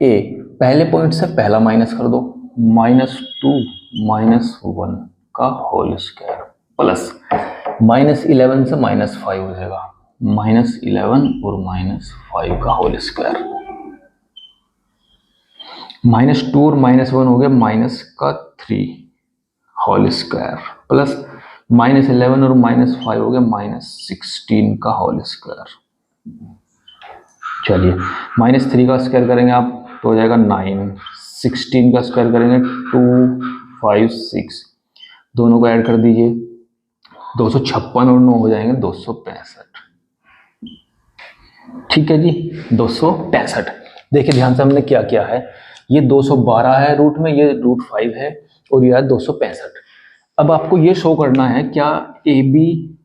ए, पहले पॉइंट से पहला माइनस कर दो, -2 -1 का होल स्क्वायर प्लस -11 से -5 हो जाएगा, -11 और -5 का होल स्क्वायर, -2 और -1 हो गया -3 होल स्क्वायर प्लस -11 और -5 हो गया -16 का होल स्क्वायर। चलिए -3 का स्क्वायर करेंगे आप तो हो जाएगा 9, 16 का स्क्वायर करेंगे 2, 5, 6, दोनों को ऐड कर दीजिए, 256 और 9 हो जाएंगे 265। ठीक है जी, 265। देखिए ध्यान से हमने क्या किया है, ये 212 है रूट में, ये √5 है और ये है 265। अब आपको ये शो करना है क्या A B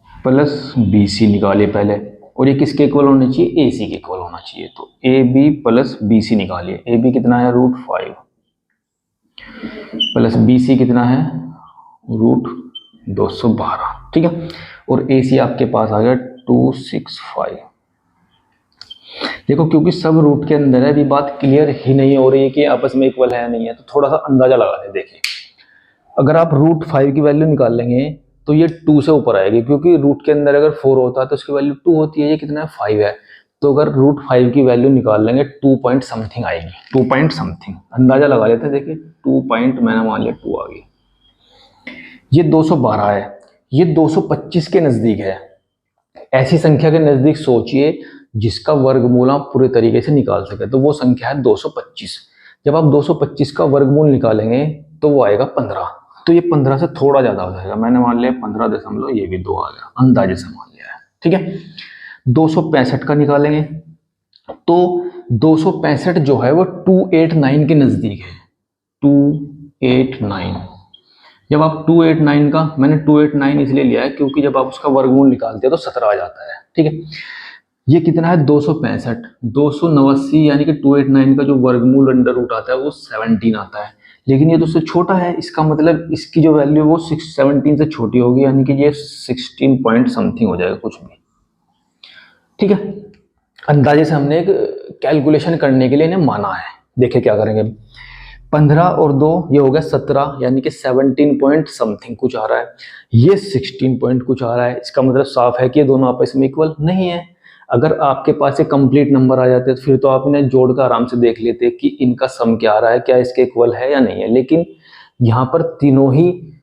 plus B C निकालिए पहले, और ये किसके इक्वल होना चाहिए, ए सी के इक्वल होना चाहिए। तो A B plus B C निकालिए, ए बी कितना है √5 प्लस बी सी कितना है √212, ठीक है। और ए सी आपके पास आ गया 265। देखो क्योंकि सब रूट के अंदर है, अभी बात क्लियर ही नहीं हो रही है कि आपस में इक्वल है या नहीं है, तो थोड़ा सा अंदाजा लगा लें। देखिए अगर आप √5 की वैल्यू निकाल लेंगे तो ये 2 से ऊपर आएगी, क्योंकि रूट के अंदर अगर 4 होता है तो उसकी वैल्यू 2 होती है, ये कितना है 5 है, तो अगर √5 की वैल्यू निकाल लेंगे 2 पॉइंट समथिंग आएगी, 2 पॉइंट समथिंग अंदाजा लगा लेते हैं। देखिए 2 पॉइंट मैंने मान लिया 2 आ गई। ये 212 है, ये 225 के नजदीक है। ऐसी संख्या के नजदीक सोचिए जिसका वर्गमूल आप पूरे तरीके से निकाल सके, तो वो संख्या है 225। जब आप 225 का वर्गमूल निकालेंगे तो वो आएगा 15, तो ये 15 से थोड़ा ज्यादा हो जाएगा, मैंने मान लिया 15 दशमलव, ये भी 2 आ गया, अंदाजे से मान लिया है, ठीक है। 265 का निकालेंगे तो 265 जो है वो 289 के नजदीक है, 289। जब आप 289 का, मैंने 289 इसलिए लिया है क्योंकि जब आप उसका वर्गमूल निकालते हैं तो 17 आ जाता है, ठीक है। ये कितना है 265, 289 यानी कि 289 का जो वर्गमूल अंडर रूट आता है वो 17 आता है, लेकिन ये तो उससे छोटा है, इसका मतलब इसकी जो वैल्यू है वो 17 से छोटी होगी, यानी कि ये 16 पॉइंट समथिंग हो जाएगा कुछ भी, ठीक है। अंदाजे से हमने एक कैलकुलेशन करने के लिए इन्हें माना है। देखिए क्या करेंगे, 15 और 2 ये हो गया 17, यानी कि 17 पॉइंट समथिंग कुछ आ रहा है, ये 16 पॉइंट कुछ आ रहा है, इसका मतलब साफ है कि ये दोनों आपस में इक्वल नहीं है। अगर आपके पास ये कंप्लीट नंबर आ जाते तो फिर तो आप इन्हें जोड़कर आराम से देख लेते कि इनका सम क्या आ रहा है, क्या इसके इक्वल है या नहीं है, लेकिन यहाँ पर तीनों ही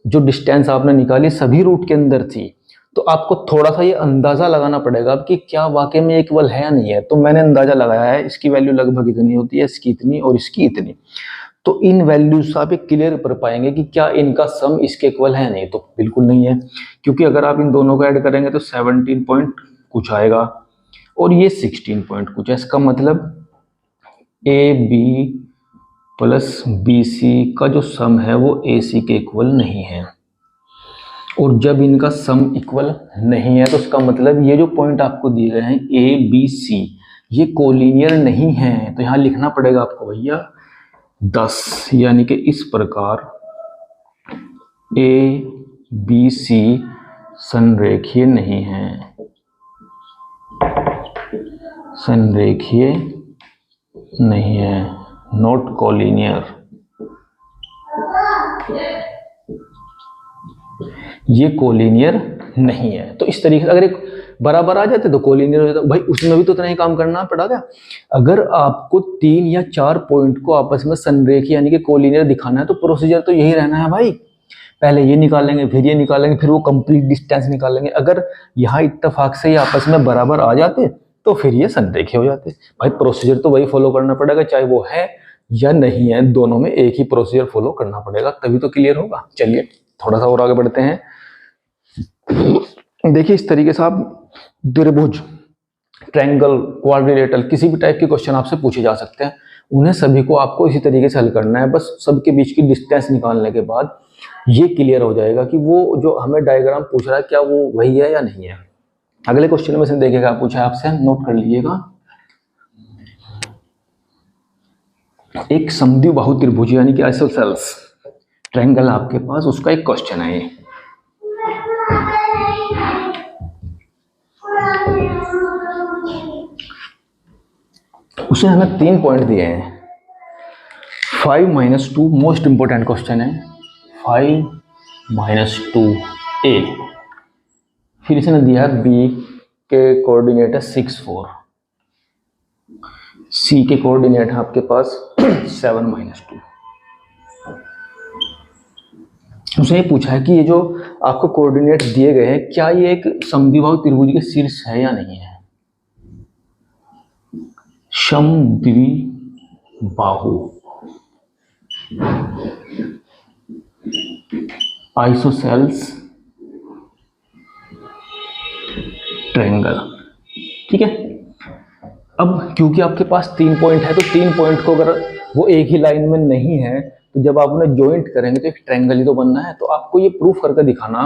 जो डिस्टेंस आपने निकाली सभी रूट के अंदर थी, तो आपको थोड़ा सा ये अंदाजा लगाना पड़ेगा कि क्या वाकई में इक्वल है या नहीं है। तो मैंने अंदाजा लगाया है, इसकी वैल्यू लगभग इतनी होती है, इसकी इतनी और इसकी इतनी, तो इन वैल्यूज से आप क्लियर कर पाएंगे कि क्या इनका सम इसके इक्वल है, नहीं तो बिल्कुल नहीं है, क्योंकि अगर आप इन दोनों को ऐड करेंगे तो 17 पॉइंट कुछ आएगा और ये 16 पॉइंट कुछ है। इसका मतलब A B plus B C का जो सम है वो ए सी के इक्वल नहीं है, और जब इनका सम इक्वल नहीं है तो इसका मतलब ये जो पॉइंट आपको दिए गए हैं ए बी सी ये कोलिनियर नहीं है, तो यहाँ लिखना पड़ेगा आपको भैया 10, यानी कि इस प्रकार ए बी सी संरेखीय नहीं है, संरेखीय नहीं है, नॉट कोलिनियर, ये कोलिनियर नहीं है। तो इस तरीके से अगर एक बराबर आ जाते तो कोलिनियर हो जाता, भाई उसमें भी तो उतना ही काम करना पड़ेगा। अगर आपको 3 या 4 पॉइंट को आपस में संरेखीय यानी कि कोलिनियर दिखाना है तो प्रोसीजर तो यही रहना है भाई, पहले ये निकालेंगे फिर ये निकालेंगे फिर वो कंप्लीट डिस्टेंस निकालेंगे। अगर यहाँ इत्तेफाक से ये आपस में बराबर आ जाते तो फिर ये संरेखीय हो जाते। भाई प्रोसीजर तो वही फॉलो करना पड़ेगा, चाहे वो है या नहीं है, दोनों में एक ही प्रोसीजर फॉलो करना पड़ेगा, तभी तो क्लियर होगा। चलिए थोड़ा सा और आगे बढ़ते हैं। देखिए इस तरीके से आप त्रिभुज ट्रायंगल, क्वाड्रिलेटरल, किसी भी टाइप के क्वेश्चन आपसे पूछे जा सकते हैं, उन्हें सभी को आपको इसी तरीके से हल करना है। बस सबके बीच की डिस्टेंस निकालने के बाद ये क्लियर हो जाएगा कि वो जो हमें डायग्राम पूछ रहा है क्या वो वही है या नहीं है। अगले क्वेश्चन में से देखिएगा पूछा है आपसे, नोट कर लीजिएगा। एक समद्विबाहु त्रिभुज यानी कि आइसोसेल्स ट्रायंगल आपके पास, उसका एक क्वेश्चन है ये। उसने हमें 3 पॉइंट दिए हैं। 5-2 मोस्ट इंपोर्टेंट क्वेश्चन है। 5-2 ए, फिर इसने दिया है बी के कोऑर्डिनेट है 6-4, सी के कोऑर्डिनेट है आपके पास 7-2। उसने ये पूछा है कि ये जो आपको कोऑर्डिनेट दिए गए हैं क्या ये एक समद्विबाहु त्रिभुज के शीर्ष है या नहीं है। समद्विबाहु आइसोसेल्स ट्रायंगल, ठीक है। अब क्योंकि आपके पास 3 पॉइंट है तो 3 पॉइंट को अगर वो एक ही लाइन में नहीं है तो जब आप उन्हें ज्वाइंट करेंगे तो एक ट्रायंगल ही तो बनना है। तो आपको ये प्रूफ करके दिखाना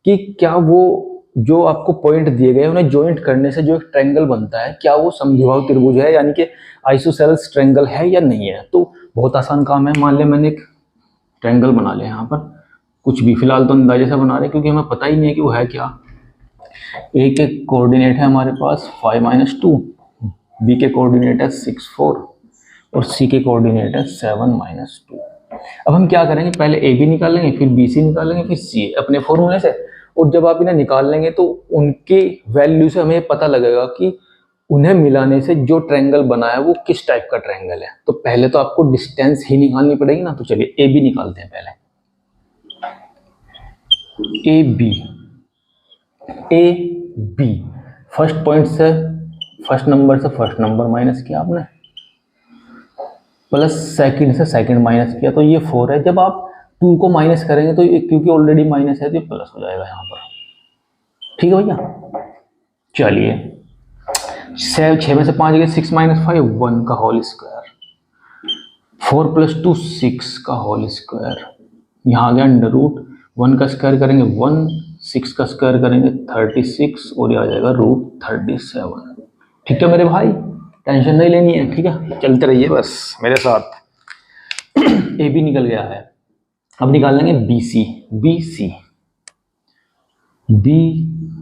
कि क्या वो जो आपको पॉइंट दिए गए उन्हें ज्वाइंट करने से जो एक ट्रायंगल बनता है क्या वो समद्विबाहु त्रिभुज है यानी कि आइसोसेल्स ट्रायंगल है या नहीं है। तो बहुत आसान काम है। मान ले मैंने एक ट्रायंगल बना लिया, यहाँ पर कुछ भी फिलहाल तो अंदाजे से बना रहे हैं क्योंकि हमें पता ही नहीं है कि वो है क्या। ए के कोऑर्डिनेट है हमारे पास 5-2, बी के कोऑर्डिनेट है 6-4 और सी के कोऑर्डिनेट है 7-2। अब हम क्या करेंगे, पहले ए बी निकालेंगे, फिर बी सी निकालेंगे, फिर सी अपने फॉर्मूले से। और जब आप इन्हें निकाल लेंगे तो उनकी वैल्यू से हमें पता लगेगा कि उन्हें मिलाने से जो ट्रायंगल बना है वो किस टाइप का ट्रायंगल है। तो पहले तो आपको डिस्टेंस ही निकालनी पड़ेगी ना। तो चलिए ए बी निकालते हैं पहले। ए बी फर्स्ट पॉइंट से फर्स्ट नंबर माइनस किया आपने, प्लस सेकंड से सेकंड माइनस किया तो ये 4 है। जब आप 2 को माइनस करेंगे तो क्योंकि ऑलरेडी माइनस है तो ये प्लस हो जाएगा यहाँ पर, ठीक है भैया। चलिए 6 में से 5 गए 6 - 5 1 का होल स्क्वायर, 4 + 2 6 का होल स्क्वायर, यहाँ आ गया अंडर रूट 1 का स्क्वायर करेंगे 1, 6 का स्क्वायर करेंगे 36 और ये आ जाएगा √37। ठीक है मेरे भाई, टेंशन नहीं लेनी है, ठीक है। चलते रहिए बस मेरे साथ। ए बी निकल गया है, अब निकालेंगे बी सी बी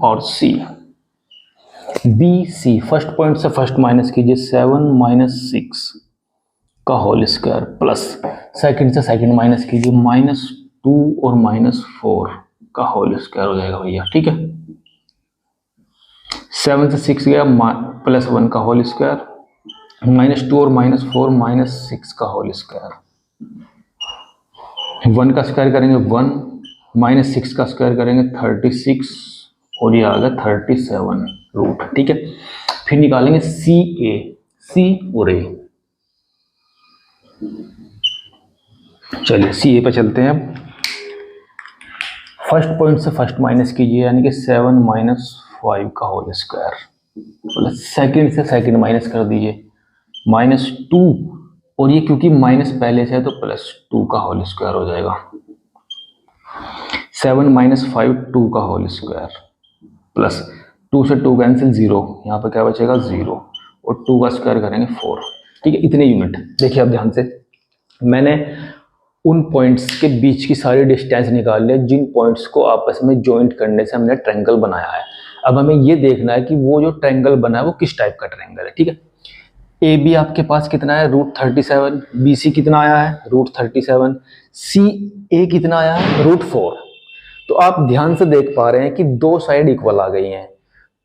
और सी। बी सी फर्स्ट पॉइंट से फर्स्ट माइनस कीजिए 7 - 6 का होल स्क्वायर, प्लस सेकंड से सेकंड माइनस कीजिए -2 और -4 का होल स्क्वायर हो जाएगा भैया, ठीक है। 7 से 6 गया +1 का होल स्क्वायर, -2 और -4 -6 का होल स्क्वायर, 1 का स्क्वायर करेंगे 1, -6 का स्क्वायर करेंगे 36 और ये आ गया 37 रूट, ठीक है। फिर निकालेंगे सी और ए। चलिए सी ए पे चलते हैं। फर्स्ट पॉइंट से फर्स्ट माइनस कीजिए यानी कि 7 - 5 का होल स्क्वायर, प्लस सेकंड से सेकंड माइनस कर दीजिए -2 और ये क्योंकि माइनस पहले से है तो +2 का होल स्क्वायर हो जाएगा। 7 - 5 2 का होल स्क्वायर, प्लस 2 से 2 कैंसिल 0, यहाँ पर क्या बचेगा 0 और 2 का स्क्वायर करेंगे 4, ठीक है। इतने यूनिट देखिए अब ध्यान से, मैंने उन पॉइंट्स के बीच की सारी डिस्टेंस निकाल लिया जिन पॉइंट्स को आपस में ज्वाइंट करने से हमने ट्रायंगल बनाया है। अब हमें ये देखना है कि वो जो ट्रायंगल बना है वो किस टाइप का ट्रायंगल है, ठीक है। ए बी आपके पास कितना है √37, बी सी कितना आया है √37, सी ए कितना आया है √4। तो आप ध्यान से देख पा रहे हैं कि 2 साइड इक्वल आ गई हैं।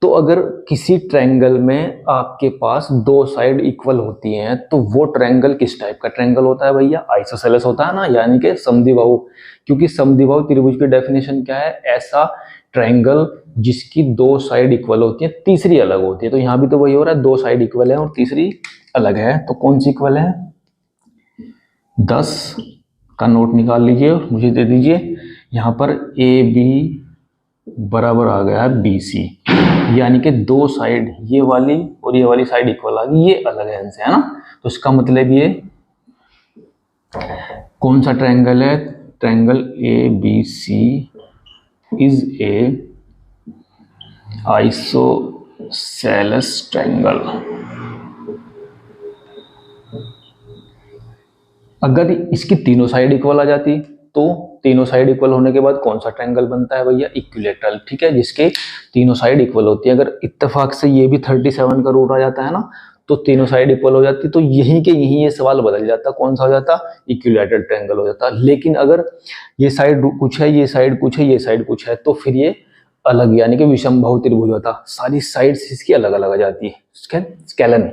तो अगर किसी ट्रायंगल में आपके पास 2 साइड इक्वल होती हैं तो वो ट्रायंगल किस टाइप का ट्रायंगल होता है भैया, आइसोसेलेस होता है ना, यानी कि समद्विबाहु। क्योंकि समद्विबाहु त्रिभुज की डेफिनेशन क्या है, ऐसा ट्रायंगल जिसकी 2 साइड इक्वल होती है, तीसरी अलग होती है। तो यहाँ भी तो वही हो रहा है, 2 साइड इक्वल है और तीसरी अलग है। तो कौन सी इक्वल है, 10 का नोट निकाल लीजिए और मुझे दे दीजिए। यहाँ पर ए बी बराबर आ गया है BC, यानी कि दो साइड ये वाली और ये वाली साइड इक्वल आ गई, ये अलग है इनसे, है ना। तो इसका मतलब ये कौन सा ट्रायंगल है, triangle ABC is a isosceles triangle. अगर इसकी तीनों साइड इक्वल आ जाती तो तीनों साइड इक्वल होने के बाद कौन सा ट्रायंगल बनता है भैया, इक्विलेटरल, ठीक है, जिसके तीनों साइड इक्वल होती है। अगर इत्तेफाक से ये भी 37 का रूट आ जाता है ना, तो तीनों साइड इक्वल हो जाती, तो यहीं के यहीं ये सवाल बदल जाता, कौन सा हो जाता, इक्विलेटरल ट्रायंगल हो जाता। लेकिन अगर ये साइड कुछ है, ये साइड कुछ है, ये साइड कुछ है, तो फिर ये अलग, यानी कि विषमबाहु त्रिभुज होता, सारी साइड्स इसकी अलग अलग आ जाती है, स्केलन।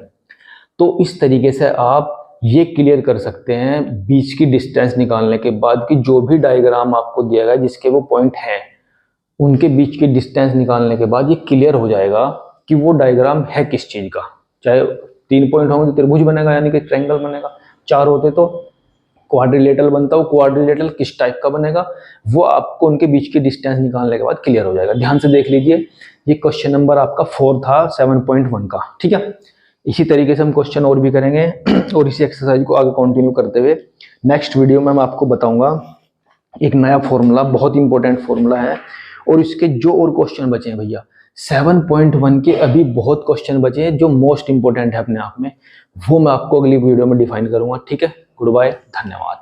तो इस तरीके से आप ये क्लियर कर सकते हैं बीच की डिस्टेंस निकालने के बाद कि जो भी डायग्राम आपको दिया गया जिसके वो पॉइंट हैं, उनके बीच की डिस्टेंस निकालने के बाद ये क्लियर हो जाएगा कि वो डायग्राम है किस चीज का। चाहे 3 पॉइंट होंगे तो त्रिभुज बनेगा, यानी कि ट्रायंगल बनेगा, 4 होते तो क्वाड्रिलेटरल बनता, वो क्वाड्रिलेटरल किस टाइप का बनेगा, वो आपको उनके बीच की डिस्टेंस निकालने के बाद क्लियर हो जाएगा। ध्यान से देख लीजिए, ये क्वेश्चन नंबर आपका 4 था 7.1 का, ठीक है। इसी तरीके से हम क्वेश्चन और भी करेंगे और इसी एक्सरसाइज को आगे कंटिन्यू करते हुए नेक्स्ट वीडियो में मैं आपको बताऊंगा एक नया फॉर्मूला, बहुत इंपॉर्टेंट फॉर्मूला है। और इसके जो और क्वेश्चन बचे हैं भैया 7.1 के अभी बहुत क्वेश्चन बचे हैं जो मोस्ट इंपॉर्टेंट है अपने आप में, वो मैं आपको अगली वीडियो में डिफाइन करूंगा, ठीक है। गुड बाय, धन्यवाद।